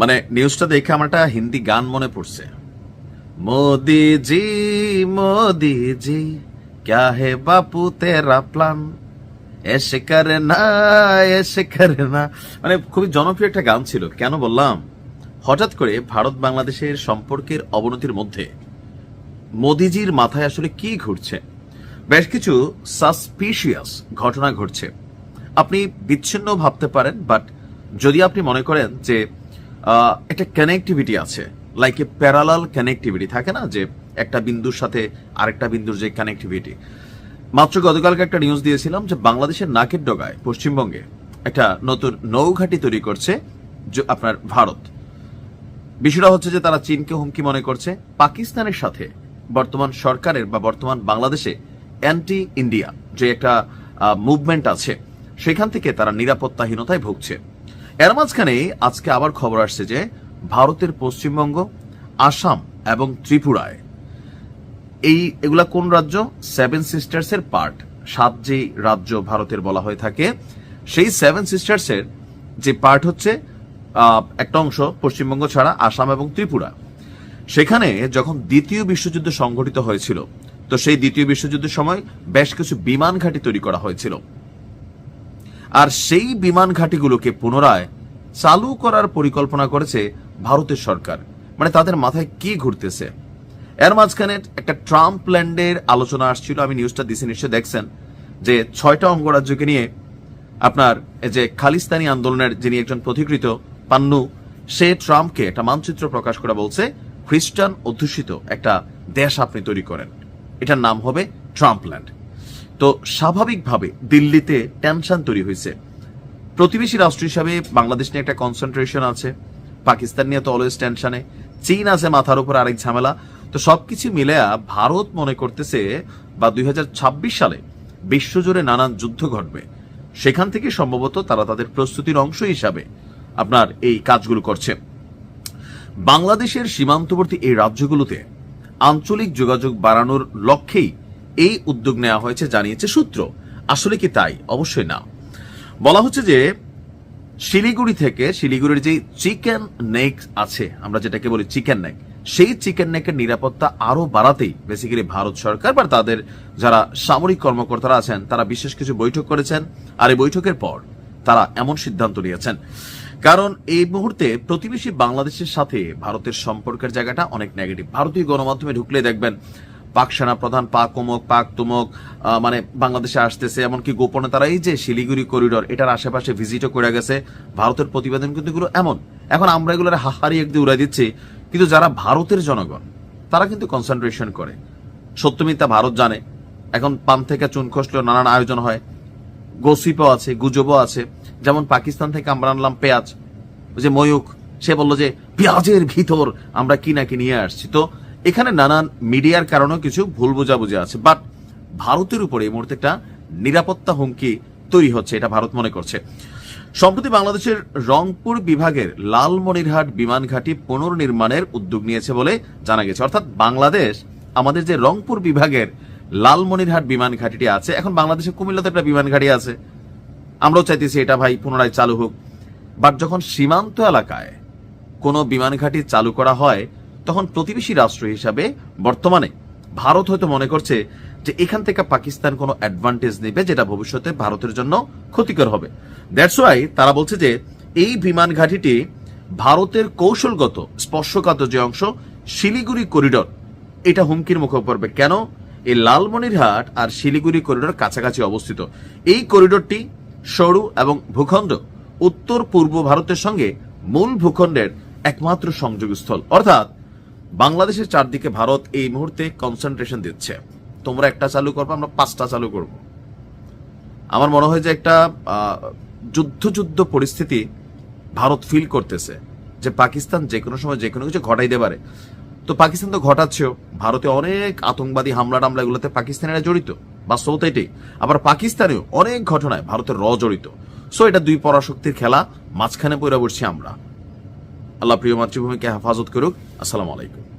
মানে নিউজটা দেখে আমার একটা হিন্দি গান মনে পড়ছে। মোদিজি মোদিজি ক্যা হে বাপু তেরা প্ল্যান, এসে করে না এসে করে না। মানে খুবই জনপ্রিয় একটা গান ছিল। কেন বললাম, হঠাৎ করে ভারত বাংলাদেশের সম্পর্কের অবনতির মধ্যে মোদিজির মাথায় আসলে কি ঘুরছে, বেশ কিছু সাসপিশিয়াস ঘটনা ঘটছে। আপনি বিচ্ছিন্ন ভাবতে পারেন, বাট যদি আপনি মনে করেন যে একটা কানেক্টিভিটি আছে, লাইক এ প্যারালাল কানেক্টিভিটি থাকে না, যে একটা বিন্দুর সাথে আরেকটা বিন্দুর যে কানেক্টিভিটি। মাত্র গতকালকে একটা নিউজ দিয়েছিলাম যে বাংলাদেশের নাকের ডগায় পশ্চিমবঙ্গে একটা নতুন নৌঘাটি তৈরি করছে আপনার ভারত। বিষয়টা হচ্ছে যে তারা চীনকে হুমকি মনে করছে। পাকিস্তানের সাথে বর্তমান সরকারের বা বর্তমান বাংলাদেশে অ্যান্টি ইন্ডিয়া যে একটা মুভমেন্ট আছে, সেখান থেকে তারা নিরাপত্তাহীনতায় ভুগছে। এর মাঝখানে আজকে আবার খবর আসছে যে ভারতের পশ্চিমবঙ্গ, আসাম এবং ত্রিপুরায়, এগুলা কোন রাজ্য? সেভেন সিস্টার্স এর পার্ট। 7 যে রাজ্য ভারতের বলা হয়ে থাকে, সেই সেভেন সিস্টার্স এর যে পার্ট হচ্ছে একটা অংশ পশ্চিমবঙ্গ ছাড়া আসাম এবং ত্রিপুরা। সেখানে যখন দ্বিতীয় বিশ্বযুদ্ধ সংঘটিত হয়েছিল, তো সেই দ্বিতীয় বিশ্বযুদ্ধের সময় বেশ কিছু বিমান ঘাঁটি তৈরি করা হয়েছিল, আর সেই বিমান ঘাঁটিগুলোকে পুনরায় চালু করার পরিকল্পনা করেছে ভারতের সরকার। মানে তাদের মাথায় কি ঘুরতেছে? এর মাঝখানে একটা ট্রাম্প ল্যান্ডের আলোচনা আসছিল, আমি নিউজটা দিছি, নিশ্চয় দেখছেন, যে 6টা অঙ্গরাজ্যকে নিয়ে আপনার যে খালিস্তানি আন্দোলনের যিনি একজন পথিকৃত পান্নু, সে ট্রাম্পকে একটা মানচিত্র প্রকাশ করে বলছে খ্রিস্টান অধ্যুষিত একটা দেশ আপনি তৈরি করেন, এটার নাম হবে ট্রাম্পল্যান্ড। তো স্বাভাবিকভাবে দিল্লিতে টেনশন তৈরি হয়েছে। প্রতিবেশী রাষ্ট্র হিসাবে বাংলাদেশ নিয়ে একটা কনসেন্ট্রেশন আছে, পাকিস্তান নিয়ে তো অলওয়েজ টেনশনে, চীন আছে মাথার উপর আরেক ঝামেলা। তো সবকিছু মিলে ভারত মনে করতেছে বা 2026 সালে বিশ্বজুড়ে নানান যুদ্ধ ঘটবে, সেখান থেকে সম্ভবত তারা তাদের প্রস্তুতির অংশ হিসাবে আপনার এই কাজগুলো করছে। বাংলাদেশের সীমান্তবর্তী এই রাজ্যগুলোতে আঞ্চলিক যোগাযোগ বাড়ানোর লক্ষ্যেই এই উদ্যোগ নেওয়া হয়েছে জানিয়েছে সূত্র। আসলে কি তাই? অবশ্যই না। বলা হচ্ছে যে শিলিগুড়ি থেকে, শিলিগুড়ির যে চিকেন নেক আছে, আমরা যেটাকে বলি চিকেন নেক, সেই চিকেন নেকের নিরাপত্তা আরো বাড়াতেই বেসিক্যালি ভারত সরকার বা তাদের যারা সামরিক কর্মকর্তারা আছেন তারা বিশেষ কিছু বৈঠক করেছেন। আর এই বৈঠকের পর তারা এমন সিদ্ধান্ত নিয়েছেন, কারণ এই মুহূর্তে প্রতিবেশী বাংলাদেশের সাথে ভারতের সম্পর্কের জায়গাটা অনেক নেগেটিভ। ভারতীয় গণমাধ্যমে ঢুকলে দেখবেন পাক সেনা প্রধান পাক অমুক পাক তুমক মানে বাংলাদেশে আসতেছে, এমনকি গোপনে তারা এই যে শিলিগুড়ি করিডোর এটার আশেপাশে ভিজিটও করে গেছে। ভারতের প্রতিবেদন কিন্তু এগুলো এমন, এখন আমরা এগুলোর হাহারি একদিকে উড়াই দিচ্ছি, কিন্তু যারা ভারতের জনগণ তারা কিন্তু কনসেন্ট্রেশন করে। সত্যমিথ্যা ভারত জানে। এখন পান থেকে চুন খসলেও নানান আয়োজন হয়, গসিপও আছে, গুজবও আছে। যেমন পাকিস্তান থেকে আমরা আনলাম পেঁয়াজ, যে ময়ূক সে বললো যে পেঁয়াজের ভিতর আমরা কি নাকি নিয়ে আসছি। তো এখানে নানান মিডিয়ার কারণেও কিছু ভুল বোঝাবুঝি আছে, বাট ভারতের উপরে এই মুহূর্তে একটা নিরাপত্তা হুমকি তৈরি হচ্ছে, এটা ভারত মনে করছে। সম্প্রতি বাংলাদেশের রংপুর বিভাগের লালমনিরহাট বিমান ঘাঁটি পুনর্নির্মাণের উদ্যোগ নিয়েছে বলে জানা গেছে। অর্থাৎ বাংলাদেশ আমাদের যে রংপুর বিভাগের লালমনিরহাট বিমান ঘাঁটিটি আছে, এখন বাংলাদেশে কুমিল্লাতে একটা বিমান ঘাঁটি আছে, আমরাও চাইতেছি এটা ভাই পুনরায় চালু হোক। বাট যখন সীমান্ত এলাকায় কোনো বিমান ঘাঁটি চালু করা হয়, তখন প্রতিবেশী রাষ্ট্র হিসাবে বর্তমানে ভারত হয়তো মনে করছে যে এখান থেকে পাকিস্তান কোনো অ্যাডভান্টেজ নেবে, যেটা ভবিষ্যতে ভারতের জন্য ক্ষতিকর হবে। দ্যাটস ওয়াই তারা বলছে যে এই বিমান ঘাঁটিটি ভারতের কৌশলগত স্পর্শকাতর যে অংশ শিলিগুড়ি করিডোর, এটা হুমকির মুখে পড়বে। কেন? এই লালমনিরহাট আর শিলিগুড়ি করিডোর কাছাকাছি অবস্থিত। এই করিডোরটি সরু এবং ভূখণ্ড উত্তর পূর্ব ভারতের সঙ্গে মূল ভূখণ্ডের একমাত্র সংযোগস্থল। অর্থাৎ বাংলাদেশের চারদিকে ভারত এই মুহূর্তে কনসেন্ট্রেশন দিচ্ছে, তোমরা একটা চালু করবো, আমরা 5টা চালু করব। আমার মনে হয় যে একটা যুদ্ধ পরিস্থিতি ভারত ফিল করতেছে, যে পাকিস্তান যে কোনো সময় যে কোনো কিছু ঘটাইতে পারে। তো পাকিস্তান তো ঘটাচ্ছেও, ভারতে অনেক আতঙ্কবাদী হামলা টামলা এগুলোতে পাকিস্তানিরা জড়িত, বাস্তবতা এটাই। আবার পাকিস্তানেও অনেক ঘটনায় ভারতের জড়িত। সো এটা দুই পরাশক্তির খেলা, মাঝখানে পড়ে বসছি আমরা। আল্লাহ প্রিয় মাতৃভূমিকে হেফাজত করুক। আসসালামু আলাইকুম।